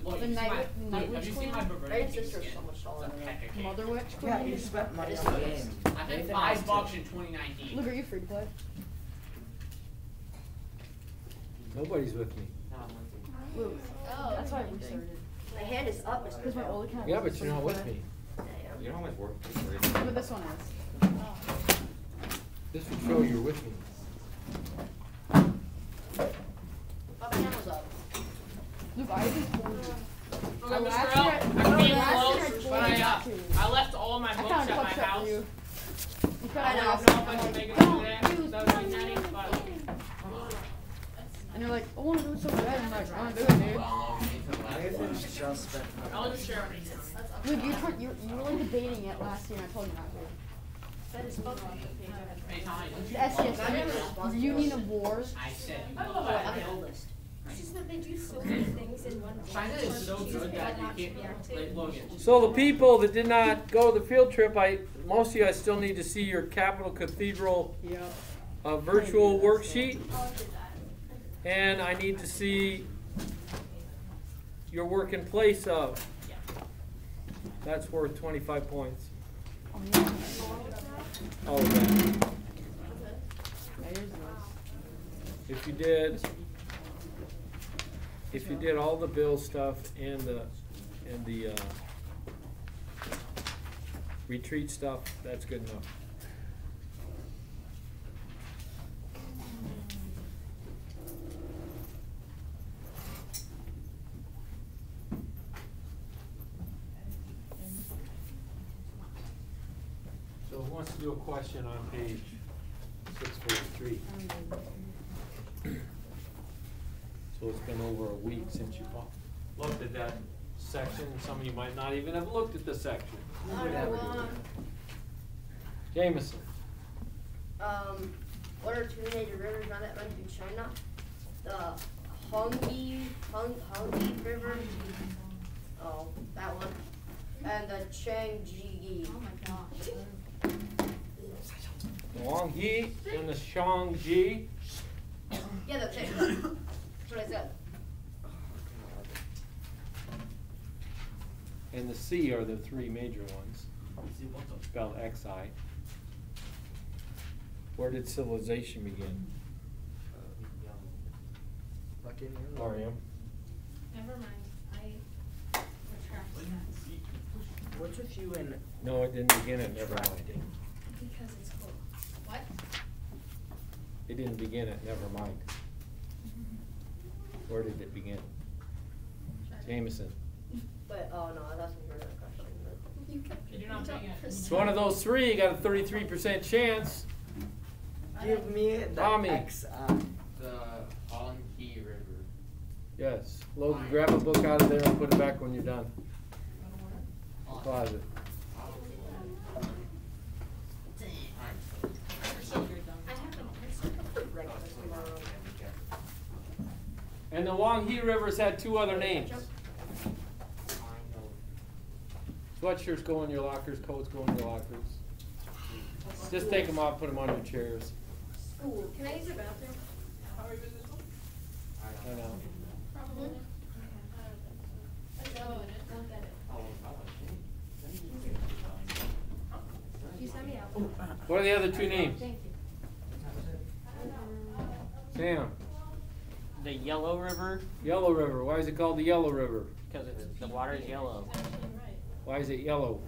look, The you see night, my, night look, have witch you seen my queen? Bavarian Ryan's king sister's skin? so much taller It's a than peck of cake. Mother witch queen? Yeah, you spent money That on the is game. I paid Nathan $5 has to. in 2019. Luke, are you free to play? Nobody's with me. Luke. Oh, That's why I restarted. my hand is up. Because my old account Yeah, wasn't but you're not free to with play. me. You know how much work this is? But this one is. This would show you're with me. Oh, my hand was up. Luke, I even told you. Okay, Mr. last L, year I'm being last year I close, told but you not to. I left all my I books found at a my fucked up house. for you. You I I know. don't know if I should make it through there, so I was reading, but And you're like, I want to do it so bad. I'm like, I want to do it, dude. Nathan's just spent I'll money. just share it. Luke, you were like debating it last year and I told you not to. Hey, Tommy, don't you The SCS, Union of Wars. I said you Oh, will. I'm the oldest. It's just that they do so many things in one day. China is so good that you can't, like, look at. So the people that did not go to the field trip, most of you, I still need to see your Capitol Cathedral virtual worksheet. I'll do that. And I need to see your work in place of. That's worth 25 points. Oh, yeah. All of that. Yeah, yours is. If you did all the bill stuff and the retreat stuff, that's good enough. So who wants to do a question on page 643? So it's been over a week since you looked at that section. Some of you might not even have looked at the section. Jameson. What are two major rivers now that run through China? The Hungi River. Oh, that one. And the Changji. Oh my gosh. The Wanghi and the Shangji. Yeah, the same. That's what I said. And the C are the three major ones. Spelled Xi. Where did civilization begin? Mariam. Never mind. I retract that. What's with you and No, it didn't begin at never mind. Because it's cool. What? It didn't begin at never mind. Where did it begin? Jameson. But, oh no, that's when you heard that question. You kept You're not paying it. It's one of those three, you got a 33% chance. give me the Tommy. X. The Untitled River. Yes. Logan, grab a book out of there and put it back when you're done. Closet. And the Wanghi Rivers had two other names. Sweatshirts go in your lockers, coats go in your lockers. Just take them off, put them on your chairs. School. Can I use your bathroom? I know. Probably. Don't get it. You send me out. What are the other two names? Thank you. Sam. The Yellow River, Yellow River. Why is it called the Yellow River? because the water is yellow. Why is it yellow?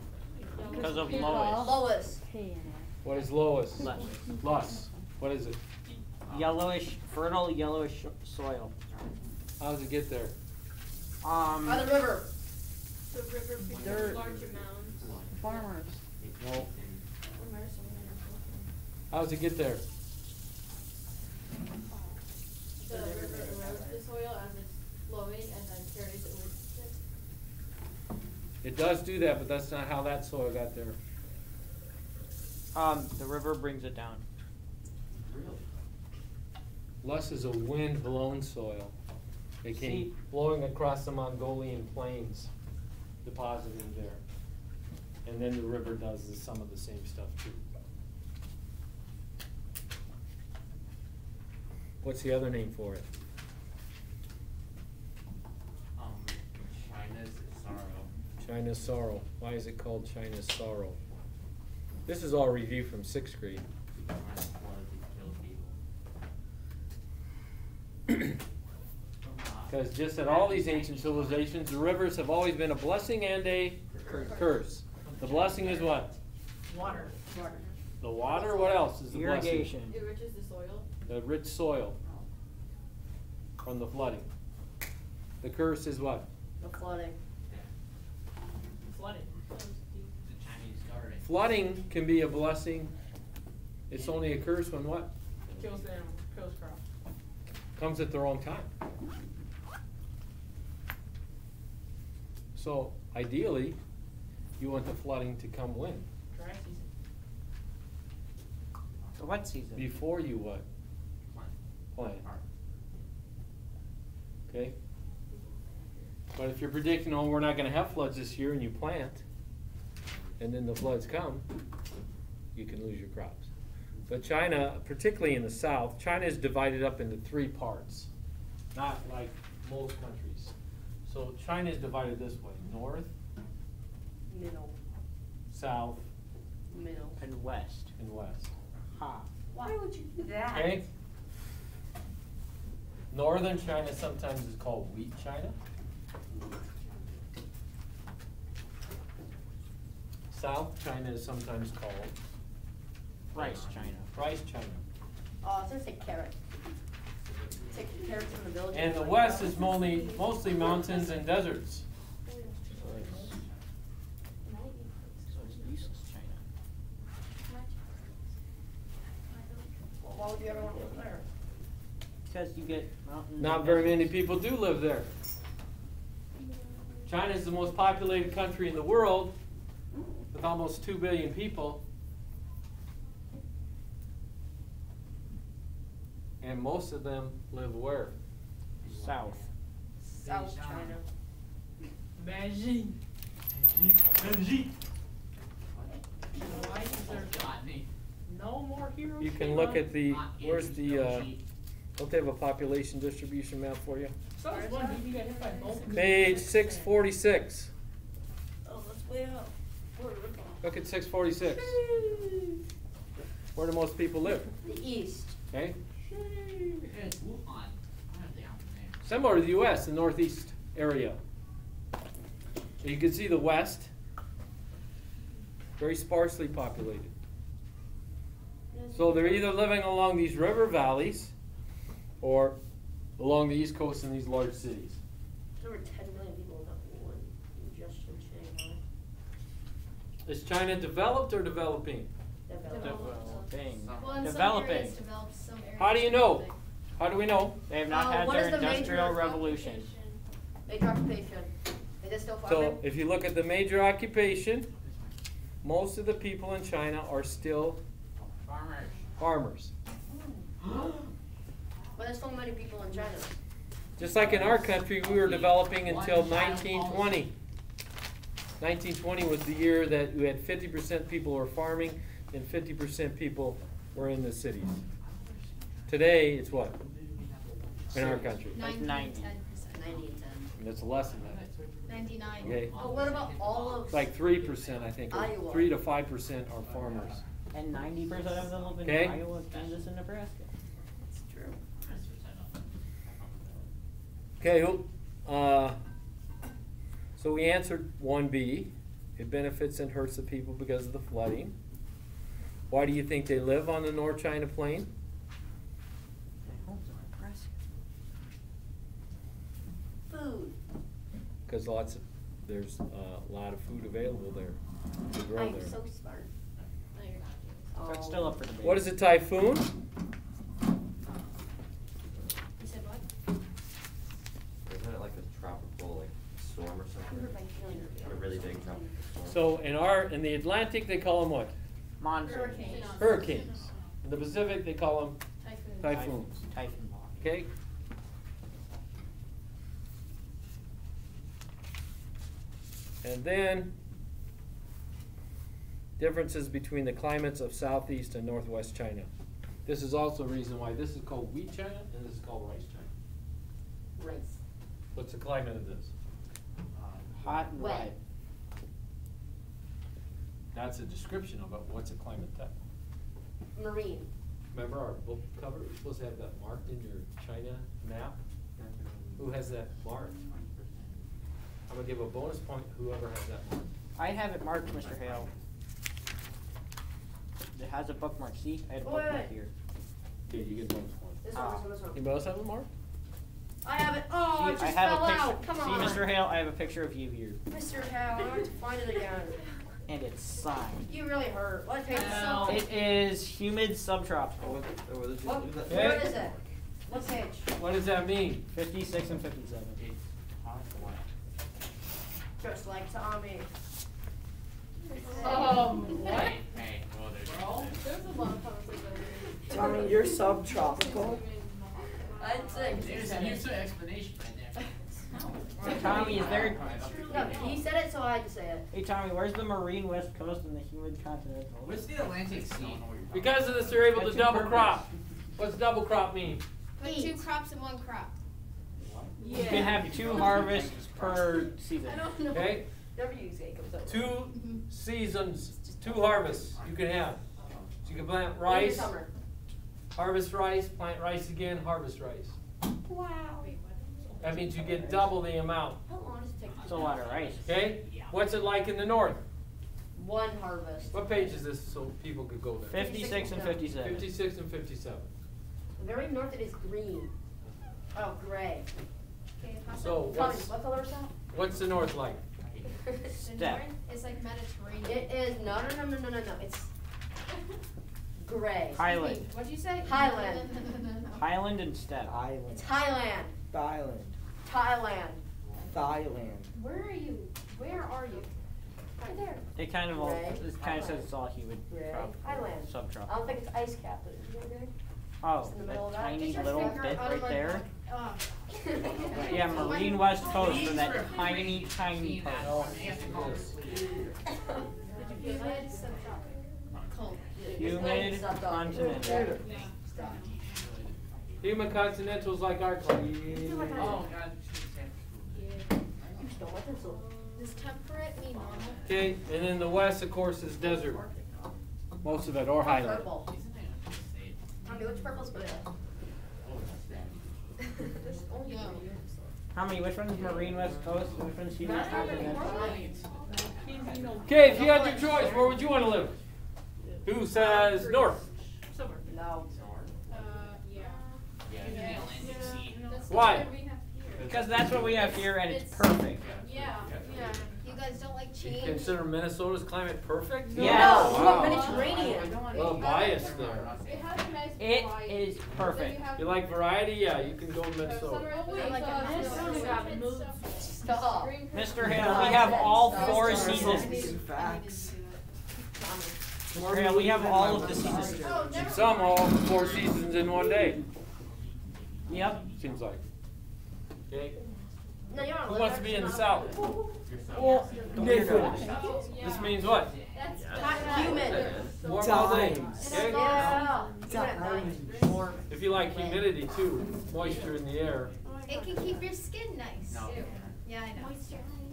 Because of Lois. Lois. What is Lois? Lus. Lus. What is it? Yellowish, fertile yellowish soil. How does it get there? By the river. The river becomes Dirt. larger mounds. Farmers. No. How does it get there? The river erodes the soil as it's flowing and then carries it with it. It does do that, but that's not how that soil got there. The river brings it down. Lus is a wind-blown soil. It came blowing across the Mongolian plains, depositing there. And then the river does some of the same stuff too. What's the other name for it? China's sorrow. Why is it called China's sorrow? This is all review from 6th grade. Because just at all these ancient civilizations, the rivers have always been a blessing and a curse. The blessing is what? Water. The water. What else is the blessing? Irrigation. It enriches the soil. The rich soil from the flooding. The curse is what? The flooding. Flooding. The Chinese garden. Flooding can be a blessing. It's only a curse when what? Kills them, kills crop. Comes at the wrong time. So ideally, you want the flooding to come when? Dry season. The wet season. Before you what? Plant. Okay? But if you're predicting, oh, we're not going to have floods this year, and you plant, and then the floods come, you can lose your crops. But China, particularly in the south, China is divided up into 3 parts, not like most countries. So China is divided this way: north, Middle. south, Middle. And west. and west. Ha. Why would you do that? Okay? Northern China sometimes is called wheat China. South China is sometimes called Rice China. rice China. Oh, it's gonna say carrot. Take carrots from the village. And the west is mostly mountains and deserts. So it's useless China. Well, why would you ever want to live there? Because you get mountains. Not and very deserts. many people do live there. China is the most populated country in the world with almost 2 billion people. And most of them live where? South. South China. Beijing. Why is there no more heroes? You can look at the, where's the, don't they have a population distribution map for you? So there's one baby got hit by both. Page 646. Oh, that's way up. Look at 646. Where do most people live? The east. Okay? It's Wuhan. I have the name. Similar to the U.S., the northeast area. You can see the west, very sparsely populated. So they're either living along these river valleys or along the east coast in these large cities. There's over 10 million people in that one just in Shanghai. Is China developed or developing? Developing. Well, in some Developing. areas developed, some areas How do you know? developing. How do we know? They have not had what their is the major industrial revolution. Major occupation. Is it still So farming? if you look at the major occupation, most of the people in China are still Farmers. farmers. But there's so many people in China. Just like in our country, we were developing until 1920. 1920 was the year that we had 50% people were farming and 50% people were in the cities. Today, it's what? In our country. 90. 10%. 90 and 10. And it's less than that. 99. Okay? Oh, what about all of It's like 3%, I think. Or Iowa? 3 to 5% are farmers. And 90% of them live in Okay. Iowa, Kansas, and Nebraska. It's true. Okay, so we answered 1B. It benefits and hurts the people because of the flooding. Why do you think they live on the North China Plain? My homes are impressive. Food. Because there's a lot of food available there to grow I'm there. so smart. No, you're not. That's still up for debate. What is a typhoon? You said what? Isn't it like a tropical like storm or something? A really big tropical storm. So in the Atlantic they call them what? Monsoon. Hurricanes. Hurricanes. In the Pacific they call them Typhoon. typhoons. Typhoon. Okay? And then differences between the climates of southeast and northwest China. This is also a reason why this is called wheat China and this is called rice China. Rice. What's the climate of this? Hot and Wet. wet. That's a description of it. What's a climate type? Marine. Remember our book cover? We're supposed to have that marked in your China map? Who has that marked? I'm gonna give a bonus point whoever has that marked. I have it marked, Mr. Hale. It has a bookmark. See, I had a bookmark Wait. here. Okay, you get bonus point. This one, this one. Anybody else have a mark? I have it. Oh, it See, I just have fell a picture. out. Come on. See, Mr. Hale, I have a picture of you here, Mr. Hale, I have to find it again. and it's signed. You really hurt. Let's take Ow. it. It is humid subtropical. Where is it? What page? What does that mean? 56 and 57. Just like Tommy. What? Hey, well, Bro. There's a lot of conversations. Tommy, you're subtropical. I'd say. there's a useful explanation right there. Hey, Tommy, is there? No, he said it, so I had to say it. Hey, Tommy, where's the marine west coast and the humid continental? What's the Atlantic Sea? Because of this, they're able to That's double your crop. What's double crop mean? Put 2 crops in 1 crop. You can have 2 harvests per season. I don't know. Okay? WUZ comes up. 2 seasons, 2 harvests you can have. So you can plant Winter, rice, summer. harvest rice, plant rice again, harvest rice. Wow. That means you get double the amount. How long does it take? That's a lot of rice. Okay? What's it like in the north? 1 harvest. What page is this so people could go there? 56 and 57. 56 and 57. Very north it is green. Oh, gray. Okay, So Tommy, what's what color is that? what's the north like? the Step. north is like Mediterranean. It is no. It's gray. Highland. What'd you say? Highland. No. Highland and steppe. Island. It's Highland. Thailand. Thailand. Thailand. Where are you? Where are you? Right there. It kind of all. Gray. It kind of says it's all humid. Gray. tropical, Highland. I Subtropical. don't think it's ice cap. Is it gray? Oh, Just in the middle of that that. tiny Get your little finger bit out of right my there. mouth. Yeah, marine west coast for that tiny, tiny part. No, this. Humid subtropical. Humid continental. Stop. Human continentals like our climate. Oh, God. You stole my pencil. Does temperate mean normal? Okay, and then the west, of course, is desert. Most of it, or highland. Purple. Tommy, which purple's good? There's only No. three. How many? Which one's marine west coast? And which one's humid continental? Okay, if you had your choice, where would you want to live? Who says north? No. Yeah. Yeah, the Atlantic Sea. That's Why? what we have here. Because that's what we have here, and it's perfect. Yeah. You guys don't like You change? consider Minnesota's climate perfect? Yes. No, you Wow. want Mediterranean. A little biased there. It has a nice It variety. is perfect. You like variety? Yeah, you can go to Minnesota. Stop. Mr. Hale, we have all 4 seasons. Facts. Mr. Hale, we have all of the seasons. Oh, never Some mind. all 4 seasons in one day. Yep. Seems like. Okay. No, you don't Who live wants there, to be in the it's south? Well, Oh, yeah. This means what? That's not humid. Warm all day. Times. Okay? Yeah. Even at night. More. If you like humidity too, moisture in the air. It can keep your skin nice. No. Yeah, I know.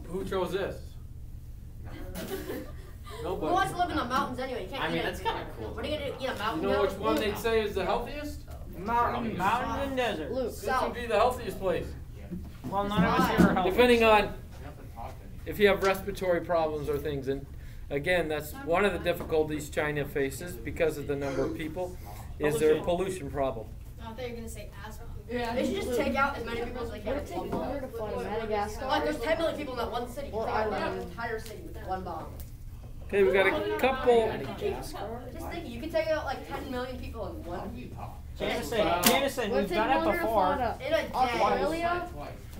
Who chose this? Who Nobody. wants to live in the mountains anyway? You can't I eat mean, it. that's kinda cool. What are you gonna do? Eat a mountain You know which goat? one they'd say is the healthiest? Mountain. mountains and deserts. Luke. This South. would be the healthiest place. Well, none of us here are healthy. Depending on if you have respiratory problems or things. And again, that's one of the difficulties China faces because of the number of people, is their pollution problem. I thought you were gonna say asthma. They should just take out as many people as they can Would it with take one longer bomb. to fly to Madagascar? Like, there's 10 million people in that one city. You Or take out island. the entire city with one bomb. Okay, we got a couple. Just think, you can take out like 10 million people in one. Jameson, Would it we've take done it longer to fly before. to In a day. Australia?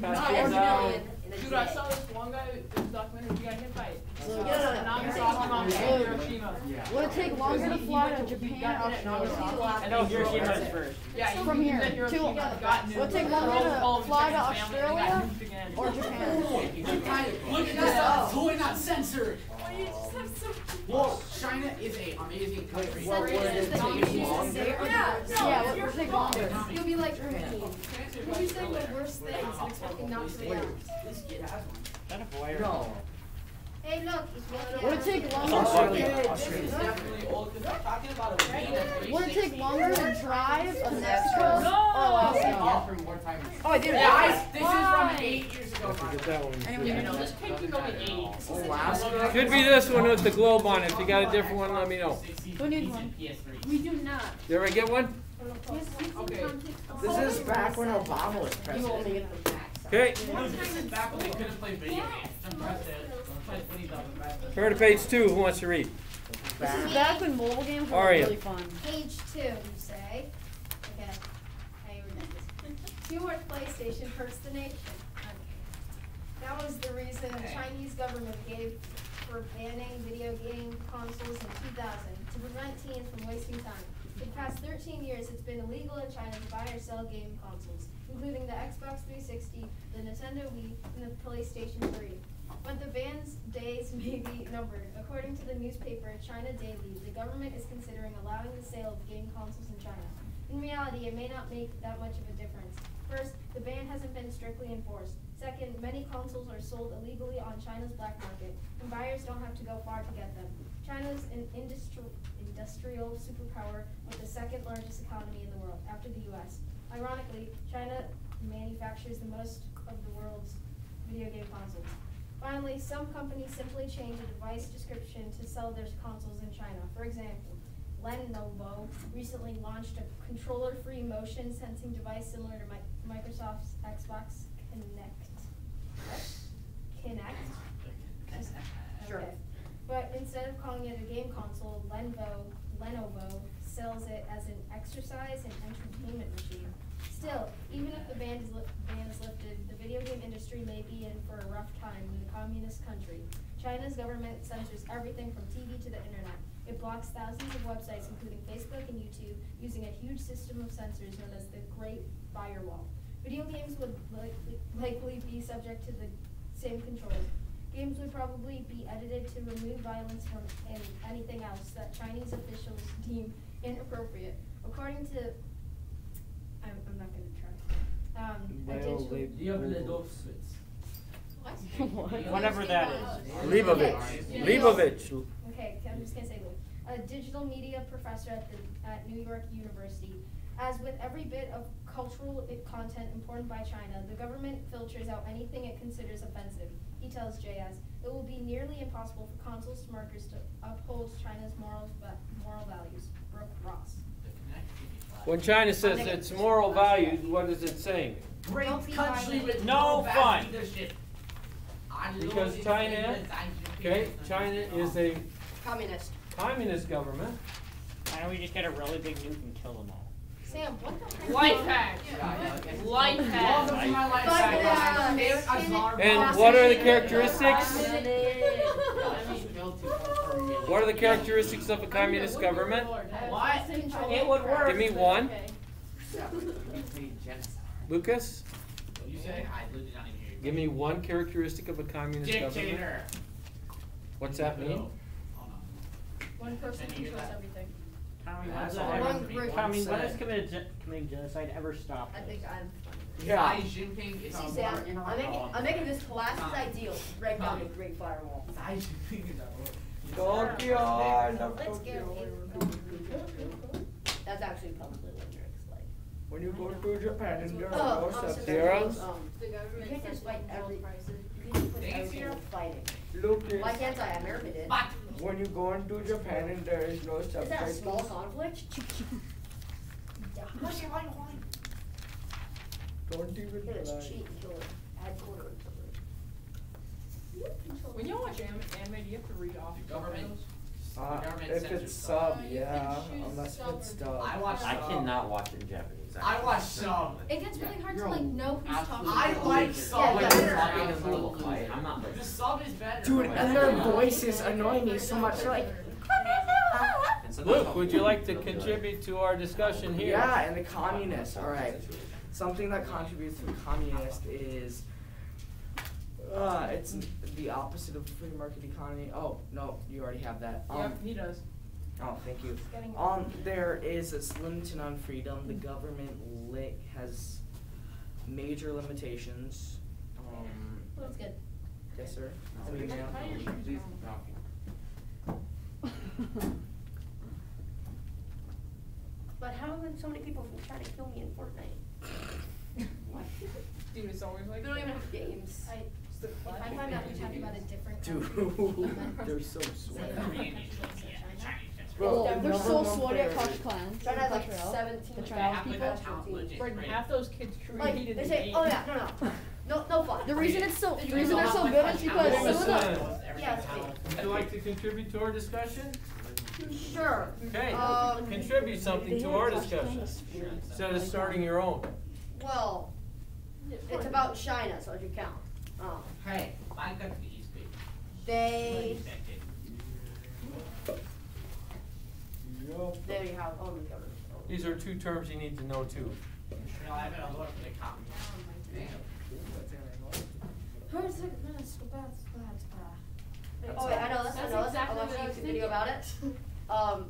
Not Pass 10 those out. million in a Dude, I day. saw this one guy, this documentary, he got hit by it. Yeah. Nagasaki, Hiroshima. Would it take longer to fly to Japan or Australia? I know Hiroshima is first. Yeah, he From was here at Hiroshima, to- got would it take nuked. longer to All of his fly to family got Australia nuked again. or Japan? Look at this, totally not censored. Well, China is an amazing country. What would it take longer? Yeah, what would it take longer? You'll be like, you're saying the worst things and expecting not to react. This kid has one. That a wire. No. Hey, look, Would it take longer? It's definitely old because we're talking about a vein of Would it take longer to drive a Mexico or Oh, Alaska? for more time. Oh, I did it. Guys, this is from Why? 8 years ago. Get that one. You know, this cake can go to 80. Alaska. Should be this one with the globe on it. If you got a different one, let me know. Who needs one? We do not. Did I get one? Okay. This is back when Obama was president. Okay. This is back when they couldn't play video games. Turn to page 2. Who wants to read? This is back when mobile games were Aria. really fun. Page 2, you say. Okay. I read this. Too much PlayStation hurts the nation. Okay. That was the reason the Chinese government gave for banning video game consoles in 2000 to prevent teens from wasting time. For the past 13 years, it's been illegal in China to buy or sell game consoles, including the Xbox 360, the Nintendo Wii, and the PlayStation 3. But the ban's days may be numbered. According to the newspaper China Daily, the government is considering allowing the sale of game consoles in China. In reality, it may not make that much of a difference. First, the ban hasn't been strictly enforced. Second, many consoles are sold illegally on China's black market, and buyers don't have to go far to get them. China's an industrial superpower with the second largest economy in the world, after the US. Ironically, China manufactures the most of the world's video game consoles. Finally, some companies simply change a device description to sell their consoles in China. For example, Lenovo recently launched a controller-free motion sensing device similar to Microsoft's Xbox Kinect. Sure. Okay. But instead of calling it a game console, Lenovo sells it as an exercise and entertainment machine. Still, even if the ban is lifted, the video game industry may be in for a rough time in a communist country. China's government censors everything from TV to the internet. It blocks thousands of websites, including Facebook and YouTube, using a huge system of censors known as the Great Firewall. Video games would likely be subject to the same controls. Games would probably be edited to remove violence from anything else that Chinese officials deem inappropriate. According to, I'm not going to try. Whatever that is. Leibovich. Okay, I'm just going to say a digital media professor at New York University. As with every bit of cultural content imported by China, the government filters out anything it considers offensive. He tells JS, it will be nearly impossible for consoles markers to uphold China's moral values. Brooke Ross. When China says it's moral values, what is it saying? Great country with no fun. leadership. Because China, China is a Communist government. Why don't we just get a really big nuke and kill them all? Sam, what the Life hack. Life hack. Welcome to my life cycle. And what are the characteristics? What are the characteristics of a communist government? What? It would work. Give me one. Lucas, You say? I literally not even hear you. give me one characteristic of a communist government. Dictator. What's that mean? Hold on. one person controls everything. Tommy, when has committing genocide ever stopped? I think I'm. Yeah. Xi Jinping is See, on Sam, board. I'm making this class ideal. Break down the Great Firewall. Xi Jinping is on board. Let's go. That's actually probably lyrics. Like, When you go to Japan and there oh, are no I'm sorry. Zeros? The You government can't just sets fight every. gold prices. You can put Thanks, everything Zero. in fighting. Look, Why can't I? America did. But when you go into Japan and there is no Is that a subtitles. small conflict? Don't even Here, let's try. cheat and kill it. Add quarter or something. When you watch anime, do you have to read off The government- government If censors it's stuff. sub, You yeah, can choose unless sub it's or dub. I watch I sub. cannot watch in Japanese. I watch sub. It gets really hard to like know who's talking. I like sub Yeah, When yeah. you're talking in the middle of a fight, I'm not like. The sub is better. Dude, and their voices annoy me so much. They're like, And sometimes Luke, I'll- would you like to contribute to our discussion here? yeah, and the communists. All right. Something that contributes to the communist is, it's the opposite of free market economy. Oh no, you already have that. Yep, he does. Oh, thank you. Getting- There is a limited on freedom. The government has major limitations. That's good. Yes, sir. But how did so many people from China kill me in Fortnite? What? Dude, it's always like They don't even that. have games. If I find out we talk about a different Dude, country, they're so sweaty. Bro, they're so number one sweaty at player. Clash of Clans. China has Clash like Royale. 17 The trials people. Brendan, half those kids Like, created they the say, game. oh yeah, no fun. The reason it's so, The the reason they're so good is because some of the, Yeah, it's Would you like to contribute to our discussion? sure. Okay, Um, contribute something they to have our Clash of discussion, Clans. instead of starting your own. Well, it's about China, so it should count. Hey, I got the East Bay. They there you have. Oh my God. These are two terms you need to know too. No, I haven't. I was looking for the copy. Oh wait, I know this. That's I know this. exactly I watched what I a was YouTube video about it.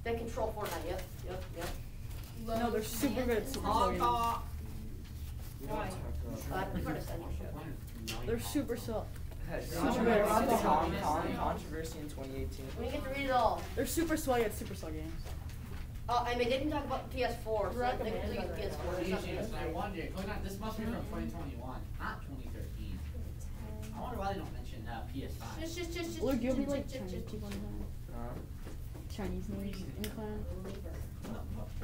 They control Fortnite. Yep. no, they're super good at super slow games. Why? I prefer to send your shit. They're super slow. Controversy in 2018. When you get to read it all. They're super sweaty at super slow games. And they didn't talk about PS4, so they can use PS4. There's Please, nothing yes, to I do. wonder, this must be from 2021, not 2013. I wonder why they don't mention PS5. Just. Luke, you'll be like Chinese people in Huh? the Chinese names in the clan.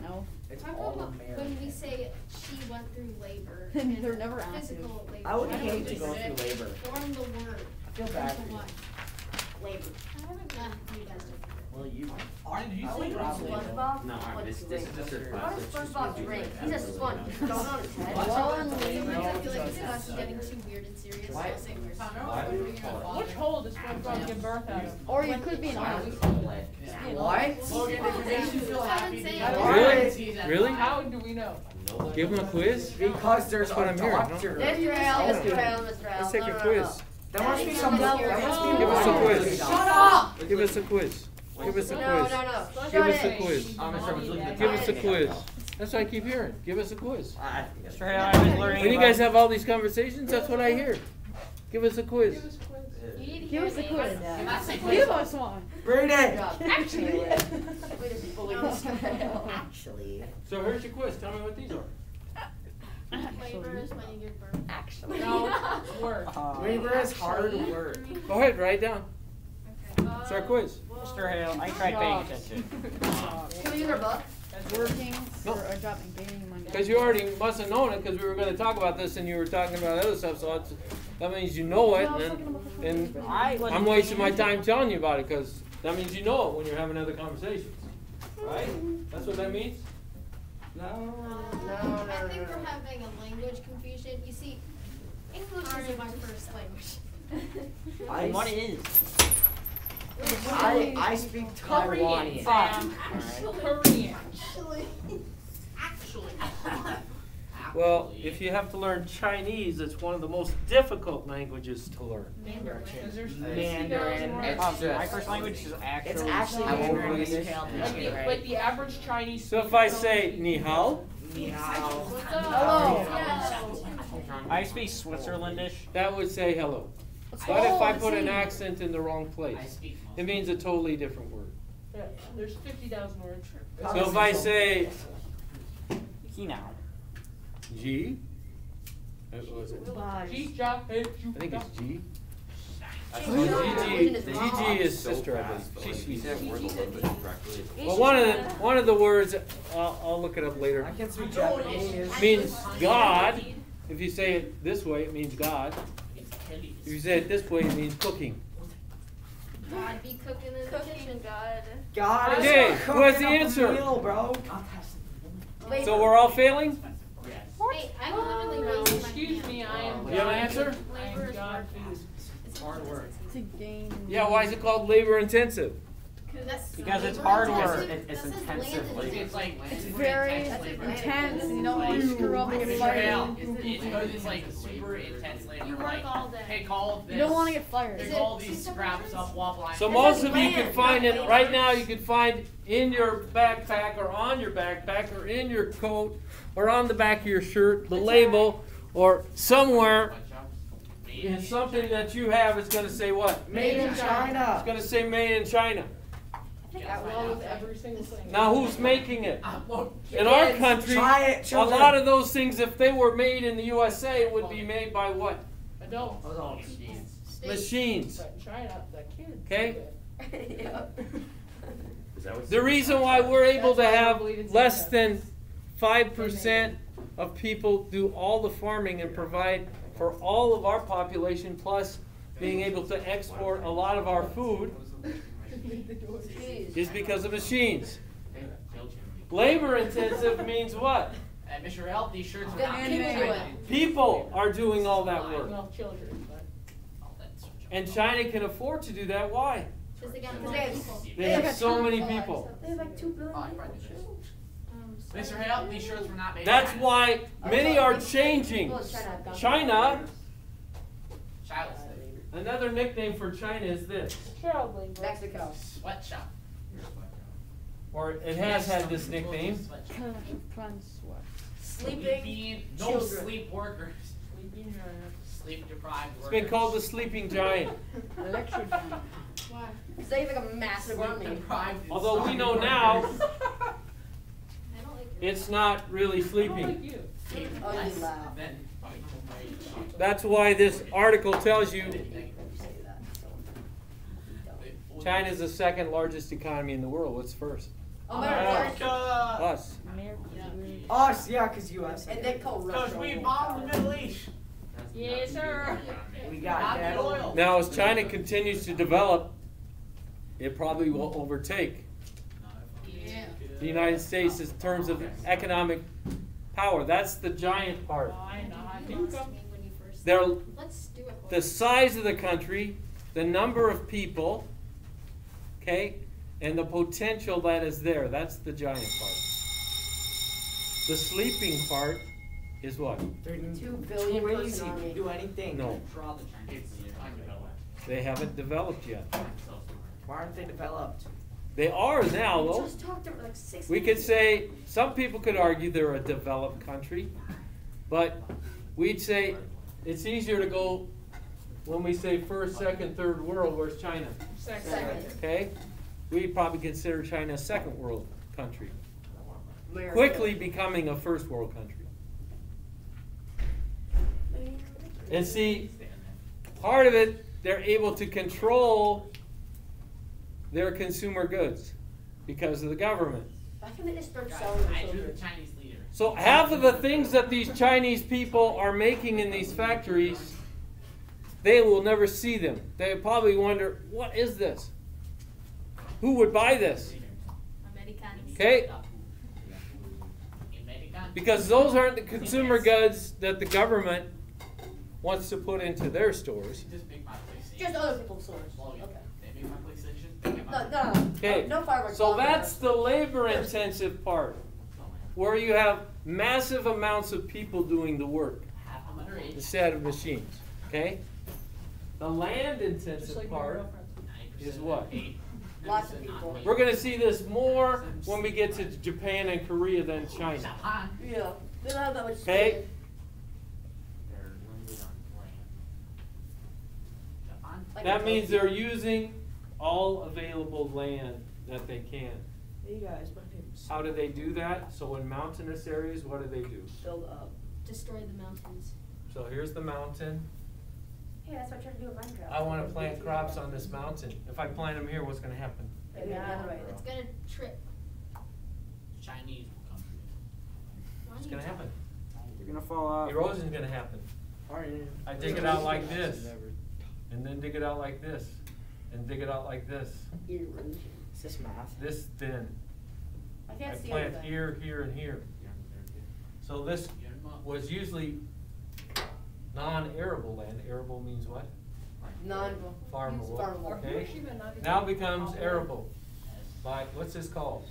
No. It's Talk all about when we American. say she went through labor. And and they're never active. Physical labor. I would Why don't hate we to just go through labor. Form the word. I feel bad into for you. one. Labor. I haven't done you guys do. Well, you. Arden, did you I say would you're probably- SpongeBob? No, What's this his is name? just a What class. does SpongeBob drink? He's a sponge. Going on his head. Well, and Sometimes I feel like Why? this is getting too weird and serious, so Why? I'll say weird. Why would we call Which hole does SpongeBob give birth out of? Or you could be an it? artist. What? Logan, if it makes you feel happy, Really? Really? How do we know? Give them a quiz? Because there's That's what a I'm hearing, huh? doctor. Mr. Hale, Mr. Hale, Mr. Hale. Let's take a No. quiz. That must be some. That must be Give us a why quiz. there's Shut doctor. up! Give us a quiz. Give us a No. quiz. Shut Give us a it. quiz. Give us a quiz. That's what I keep hearing. Give us a quiz. Mr. Hale, I was learning When you about- guys have all these conversations, that's what I hear. Give us a quiz. Give us a quiz. That's a Give us one. Read it. Actually. Way to bully Mr. Hale. Actually. So here's your quiz. Tell me what these are. Labor is when you give birth. Actually. No, word. Labor is hard work. Go ahead, write it down. It's our quiz. Mr. Hale, I tried paying attention. Can we use our book? Working for a job and gaining money. Because you already must have known it, because we were going to talk about this and you were talking about other stuff, so that means you know it, and I'm wasting my time telling you about it, because that means you know it when you're having other conversations. Right? That's what that means? No. I think we're having a language confusion. You see, English isn't my first language. I, What is? I speak Korean, Taiwanese. Sam. Korean. Actually. Well, if you have to learn Chinese, it's one of the most difficult languages to learn. Mandarin. 'Cause there's Mandarin. 50,000 It's words. My first language is actually. It's actually I won't Mandarin. believe Like the average Chinese. So if I say ni hao, Ni hao. What's up? Hello. I speak Switzerlandish. that would say hello. But if I put an accent in the wrong place, it means a totally different word. Yeah, there's 50,000 words. So if I say Hinao. G, what was it? G-ja, hey, I think it's G. Gigi. Gigi is sister, I believe. You said word a little bit correctly. Well, one of the words, I'll look it up later, I can speak Japanese. means God. If you say it this way, it means God. If you say it this way, it means cooking. God be cooking in the kitchen. God. God is Okay, cooking what's the up a answer? meal, bro. So we're all failing? Hey, I'm literally raising my Excuse hand. me, I am. You have an answer? Labor is God hard. food. It's hard work. To gain. Yeah, why is it called labor intensive? Because it's hard work. It's intensive labor. It's like, It's very intense, and you don't want to screw up and get fired. because it's like super intense labor. You work Like, all day. hey, call this. You don't want to get fired. There's all these scraps of waffle. So most of you can find it, right now you can find in your backpack or on your backpack or in your coat or on the back of your shirt, the label, or somewhere in something that you have, it's gonna say what? Made in China. It's gonna say made in China. Along with every single thing. Now who's making it? In our country, a children. lot of those things, if they were made in the USA, would be made by what? Adults. Machines. But in China, the kids. Okay. Yeah. Is that what's? The reason why we're able to That's why I have believe it's less in than 5% of people do all the farming and provide for all of our population, plus being able to export a lot of our food, is because of machines. Labor intensive means what? And Mr. Help, these shirts are Good not people do it. People are doing all that work. Well, children, but. And China can afford to do that. Why? Because they got Because more they have- people. They have so many people. They have like 2 billion Oh, I people. brought the shirts. So- Mr. Help, these shirts were not made. That's in why many are changing. Well, China. China, China. another nickname for China is this, Child labor. Mexico. Sweatshop. or it has had this nickname. Sleeping No children. sleep workers. Sleeping giants. Sleep deprived It's workers. been called the sleeping giant. Electric giant. Why? Because they have like a massive Sleep army. deprived. Although we inside know workers. now I don't like your. it's not really I don't sleeping. like you. Ugly Less laugh. than minimum wage. That's why this article tells you Say that, so. China's the second largest economy in the world. What's first? America. Us. Us, yeah, because U.S. And they call Because Russia. we bombed the Middle East. Yes, sir. We got Not that. the oil. Now, as China continues to develop, it probably will overtake Yeah. the United States in terms of economic power. That's the giant part. I know, I You think lost I'm. me when you first They're, said, let's do it. the size of the country, the number of people, okay, and the potential that is there. That's the giant part. The sleeping part is what? They're 2 billion too person lazy army. to do anything. No, Draw the Chinese leader. they haven't developed yet. Why aren't they developed? They are now, We though. just talked about like 6 We could say, some people could argue they're a developed country, but we'd say it's easier to go when we say first, second, third world, where's China? Second. Okay? We'd probably consider China a second world country, America. quickly becoming a first world country. And see, part of it, they're able to control their consumer goods because of the government. Why can't they just start Guys, selling their I drew the children? Chinese leader. So half of the things that these Chinese people are making in these factories, they will never see them. They probably wonder, what is this? Who would buy this? Americanos. Okay? American. Because those aren't the consumer goods that the government wants to put into their stores. Just make my PlayStation. Just other people's stores. Well, Okay. They make my PlayStation. They make my No, no. Okay, No fireworks. so allowed. that's the labor intensive part, where you have massive amounts of people doing the work half I'm underage. instead of machines. Okay? The land Just intensive like my part girlfriend. is what? Lots of people. We're going to see this more when we get to Japan and Korea than China. Japan. Yeah. They don't have that much Okay. space. They're limited on land. Japan. Like That a means trophy. they're using all available land that they can. Hey guys, my name's How do they do that? So in mountainous areas, what do? Build up. Destroy the mountains. So here's the mountain. Hey, that's what I tried to do in Minecraft. I want to plant crops on this mountain. If I plant them here, what's going to happen? Maybe the other way. It's gonna trip. Chinese will come through. Why What's do going you to happen? You're gonna fall off. Erosion's going to happen. Are you? I dig it out like this, and then dig it out like this, and dig it out like this. Erosion. Is this math? This thin. I I can't see plant anything. here, here, and here. So this was usually non-arable land. Arable means what? Farmable. Farmable. Okay. Now becomes arable. By, what's this called?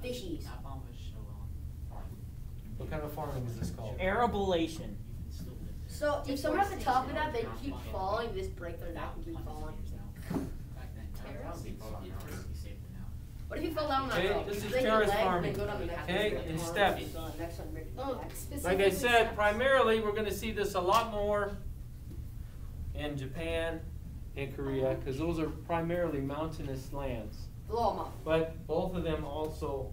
Fishies. What kind of farming is this called? Arabolation. So if someone at the top of that, they keep falling, they just break their neck and keep falling. What if you fell down that Okay, hill? this is Break your terrace leg and farming. then go down the next Okay, one. in steps. Next one, break your Oh, neck. specifically. Like I said, steps. primarily we're going to see this a lot more and Japan and Korea, because those are primarily mountainous lands. But both of them also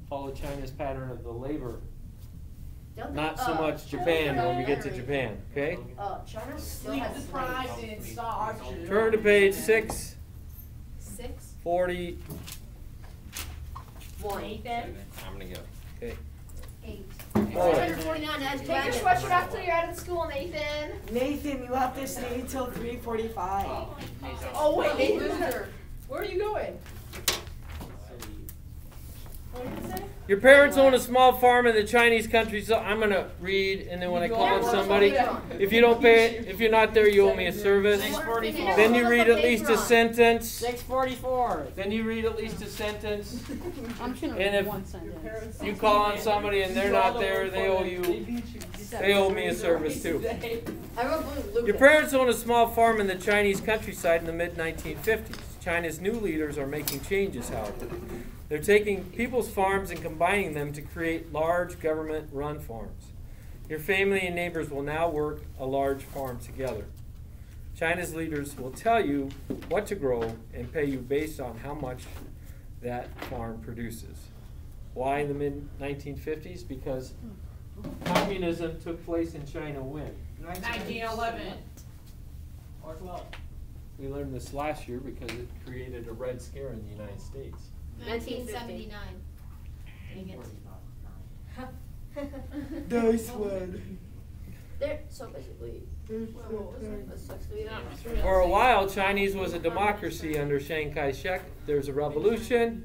follow China's pattern of the labor. Not so much Japan when we get to Japan, okay? China still Sleep has deprived and starved. Turn to page 6, 6. 40, Nathan. I'm gonna go. okay. 8. Boy. 649 has Take your dragon. sweatshirt off till you're out of school, Nathan. Nathan, you have to stay till 3:45. Oh wait, Nathan. Where are you going? What did you say? Your parents own a small farm in the Chinese countryside. I'm gonna read, and then when I call on somebody, if you don't pay it, if you're not there, you owe me a service. 644. Then you read at least a sentence. 644. Then you read at least a sentence. I'm just gonna And read if one sentence. you call on somebody and they're not there, they owe me a service too. I wrote blue Your parents own a small farm in the Chinese countryside in the mid-1950s. China's new leaders are making changes, however. They're taking people's farms and combining them to create large government-run farms. Your family and neighbors will now work a large farm together. China's leaders will tell you what to grow and pay you based on how much that farm produces. Why in the mid-1950s? Because communism took place in China when? 1911. Or 12. We learned this last year because it created a Red Scare in the United States. 1979. Nice one. So basically, that sucks to be that. For a while, Chinese was a democracy under Chiang Kai-shek. There's a revolution.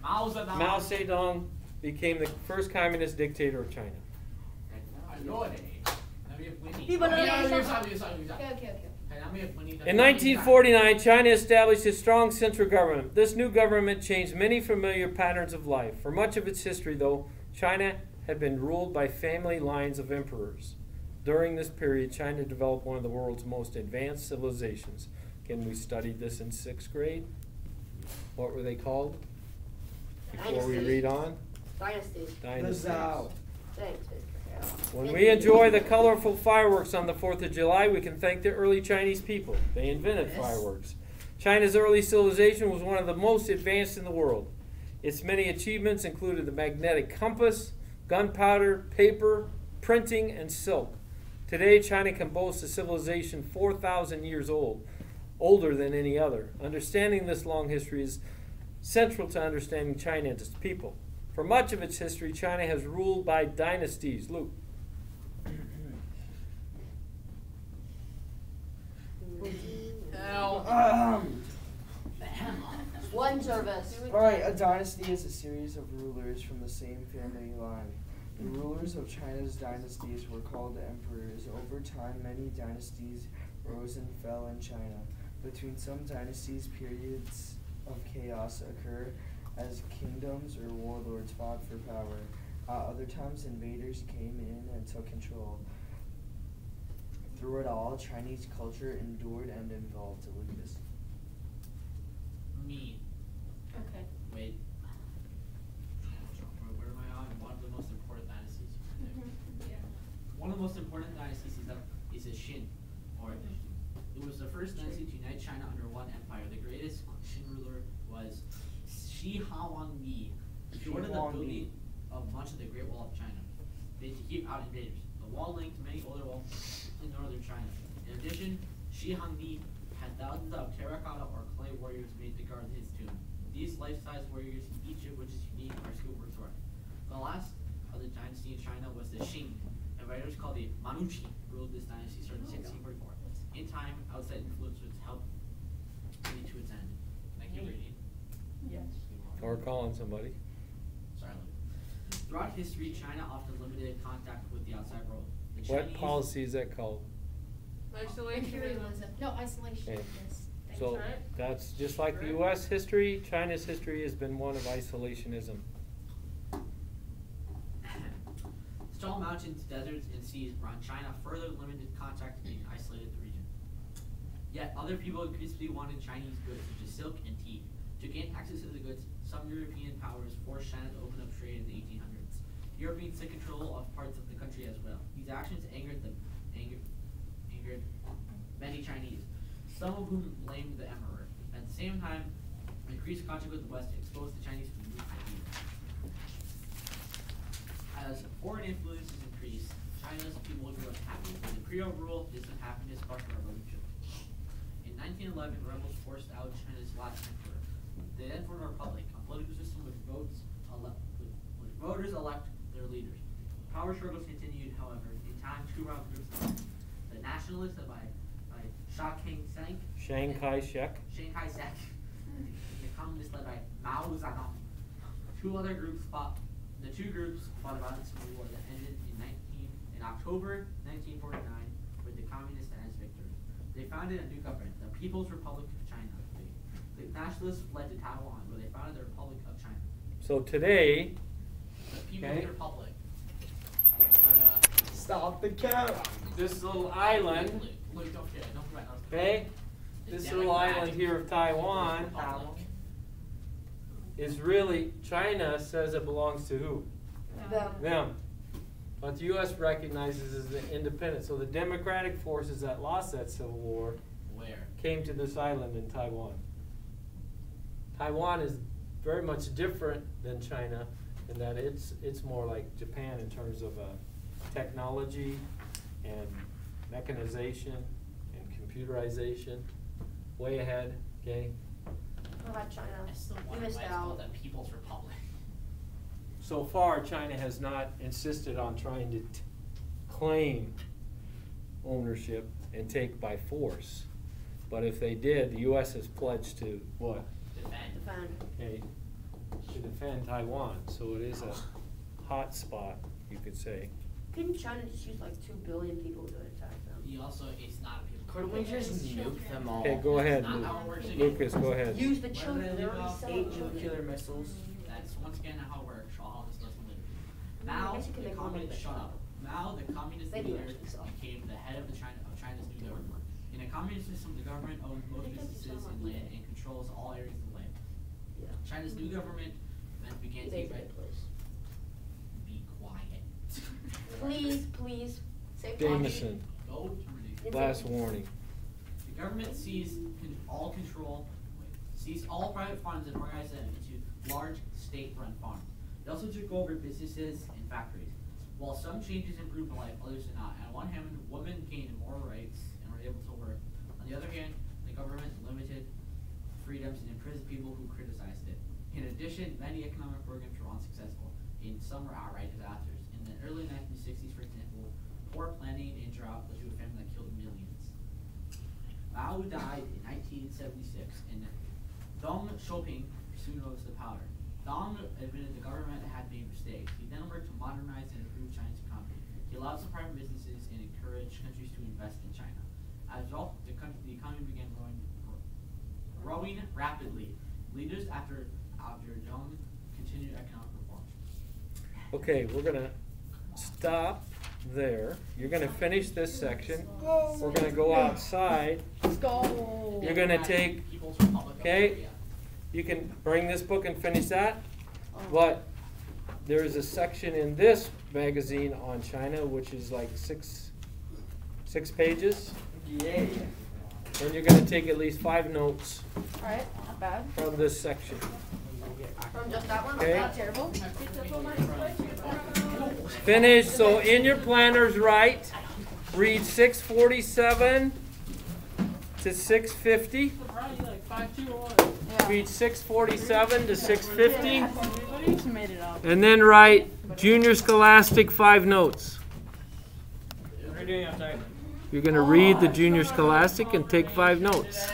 Mao Zedong. Mao Zedong became the first communist dictator of China. In 1949, China established a strong central government. This new government changed many familiar patterns of life. For much of its history, though, China had been ruled by family lines of emperors. During this period, China developed one of the world's most advanced civilizations. Again, we studied this in 6th grade. What were they called? Before we read on? Dynasties. Dynasties. Thanks. When we enjoy the colorful fireworks on the 4th of July, we can thank the early Chinese people. They invented fireworks. China's early civilization was one of the most advanced in the world. Its many achievements included the magnetic compass, gunpowder, paper, printing, and silk. Today, China can boast a civilization 4,000 years old, older than any other. Understanding this long history is central to understanding China and its people. For much of its history, China has ruled by dynasties. Luke. One service. Alright, a dynasty is a series of rulers from the same family line. The rulers of China's dynasties were called emperors. Over time, many dynasties rose and fell in China. Between some dynasties, periods of chaos occur as kingdoms or warlords fought for power. Other times, invaders came in and took control. Through it all, Chinese culture endured and evolved. Look at this. Me. Okay. Wait. Where am I on? One of the most important dynasties. One of the most important dynasties is the Shin, or it was the first dynasty to unite China under one empire. The greatest Shin ruler was Shi Huangdi. He ordered the building of much of the Great Wall of China. They to keep out invaders. The wall linked many older walls in northern China. In addition, Shi Huangdi had thousands of terracotta or clay warriors made to guard his tomb. These life-size warriors, each of which is unique, are skilled swordsmen. The last of the dynasty in China was the Qing. And writers called the Manchu ruled this dynasty starting in 1644. In time, outside influences helped lead to its end. Thank you, Brittany. Yes. Or calling somebody. Sorry. Throughout history, China often limited contact with the outside world. The What Chinese- policy is that called? Imperialism. No, isolation. Okay. Yes. So that's just like the U.S. history. China's history has been one of isolationism. Tall mountains, deserts, and seas around China further limited contact and isolated the region. Yet other people increasingly wanted Chinese goods such as silk and tea. To gain access to the goods, some European powers forced China to open up trade in the 1800s. Europeans took control of parts of the country as well. These actions angered angered many Chinese, some of whom blamed the emperor. At the same time, increased contact with the West exposed the Chinese to new ideas. As foreign influences increased, China's people grew unhappy. With imperial rule, this unhappiness sparked a revolution. In 1911, rebels forced out China's last emperor. They then formed a republic, a political system which voters elect their leaders. Power struggles continued, however. In time, two rival groups emerged. The nationalists led by Chiang Kai-shek. The communists led by Mao Zedong. The two groups fought about a civil war that ended in October 1949 with the communists as victors. They founded a new government, the People's Republic of China. The nationalists fled to Taiwan, where they founded the Republic of China. So today, The People's Republic. Stop the count. this little island, Look, don't forget, okay, this little island here of Taiwan is really, China says it belongs to who? Them. But the U.S. recognizes as the independent. So the democratic forces that lost that civil war Where? came to this island in Taiwan. Taiwan is very much different than China in that it's more like Japan in terms of technology and mechanization and computerization. Way ahead, okay? What about China? I still You wonder missed why it's called out. the People's Republic. So far, China has not insisted on trying to claim ownership and take by force. But if they did, the U.S. has pledged to what? Defend. Okay, to defend Taiwan. So it is a hot spot, you could say. Couldn't China just use like 2 billion people to attack them? It's not a People's Couldn't we just nuke them all? Okay, go ahead, Not how it works again. Lucas, go ahead. Use the children. They're already 8 selling nuclear children. missiles. That's once again how it works. All this doesn't live. I Now guess you can the make all communist of it. shut up. Now the communist They do leader actually sell. became the head of China's new government. In a communist system, the government owns most They took businesses some and on land eBay. and controls all areas of the land. Yeah. China's new government then began to eBay's a good place. be quiet. Please. Say Jameson, Go to reduce. last warning. The government seized all private farms and organized them into large state-run farms. They also took over businesses and factories. While some changes improved life, others did not. On one hand, women gained more rights and were able to work. On the other hand, the government limited freedoms and imprisoned people who criticized it. In addition, many economic programs were unsuccessful, and some were outright disasters. In the early 1960s, for example, poor planning and drought led to a famine that killed millions. Mao died in 1976, and Deng Xiaoping soon rose to power. Deng admitted the government had made mistakes. He then worked to modernize and improve China's economy. He allowed some private businesses and encouraged countries to invest in China. As a result, the economy began growing rapidly. Leaders after Deng continued economic reforms. Okay, we're gonna stop there. You're gonna finish this section. We're gonna go outside. Let's go. You're gonna take, People's Republic of okay, Korea. you can bring this book and finish that. But there's a section in this magazine on China, which is like six pages. Yeah. And you're gonna take at least 5 notes Alright, not bad. from this section. From just that one? Okay. Not terrible. Finish, so in your planners, write, read 647 to 650. Read 647 to 650. Just made it up. And then write Junior Scholastic 5 notes. What are you doing outside? You're going to read the Junior Scholastic and take 5 notes.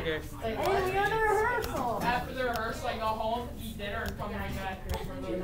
Okay. Hey, we had a rehearsal. After the rehearsal, I go home, eat dinner, and come right back here for the